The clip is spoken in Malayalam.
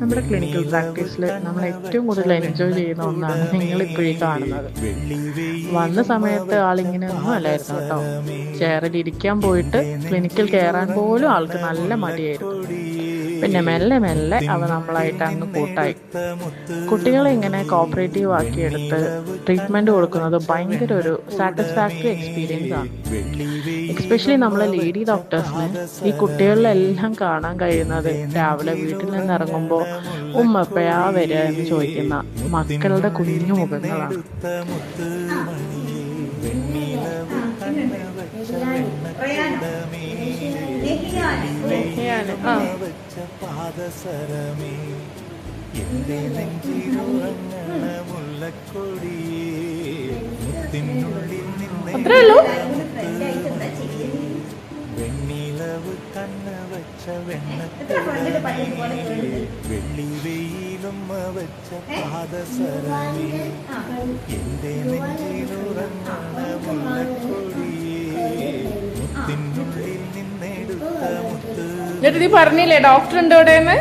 നമ്മുടെ ക്ലിനിക്കൽ പ്രാക്ടീസിൽ നമ്മൾ ഏറ്റവും കൂടുതൽ എൻജോയ് ചെയ്യുന്ന ഒന്നാണ് നിങ്ങളിപ്പോഴീ കാണുന്നത്. വന്ന സമയത്ത് ആളിങ്ങനെ ഒന്നും അല്ലായിരുന്നു കേട്ടോ. ചെയറിൽ ഇരിക്കാൻ പോയിട്ട് ക്ലിനിക്കിൽ കയറാൻ പോലും ആൾക്ക് നല്ല മടിയായിരുന്നു. പിന്നെ മെല്ലെ മെല്ലെ അവ നമ്മളായിട്ട് അങ്ങ് കൂട്ടായി. കുട്ടികളെ ഇങ്ങനെ കോപ്പറേറ്റീവ് ആക്കിയെടുത്ത് ട്രീറ്റ്മെൻറ്റ് കൊടുക്കുന്നത് ഭയങ്കര ഒരു സാറ്റിസ്ഫാക്ടറി എക്സ്പീരിയൻസ് ആണ്. എക്സ്പെഷ്യലി നമ്മളെ ലേഡി ഡോക്ടേഴ്സിന് ഈ കുട്ടികളിലെല്ലാം കാണാൻ കഴിയുന്നത് രാവിലെ വീട്ടിൽ നിന്ന് ഇറങ്ങുമ്പോൾ ഉമ്മ എപ്പോഴാ വരിക എന്ന് ചോദിക്കുന്ന മക്കളുടെ കുഞ്ഞു മുഖങ്ങളാണ്. അത്രേ ഉള്ളൂ. വെണ്ണിലവ് കണ്ണ വച്ച വെള്ളി വെയിലുമ്മ വച്ച പാദസരമേ എന്റെ നെഞ്ചിലുറങ്ങണ മുല്ലക്കൊടിയേ മുത്തിനുള്ളിൽ നിന്നെടുത്ത മുത്ത്. പറഞ്ഞില്ലേ ഡോക്ടർ ഉണ്ട് ഇവിടെ?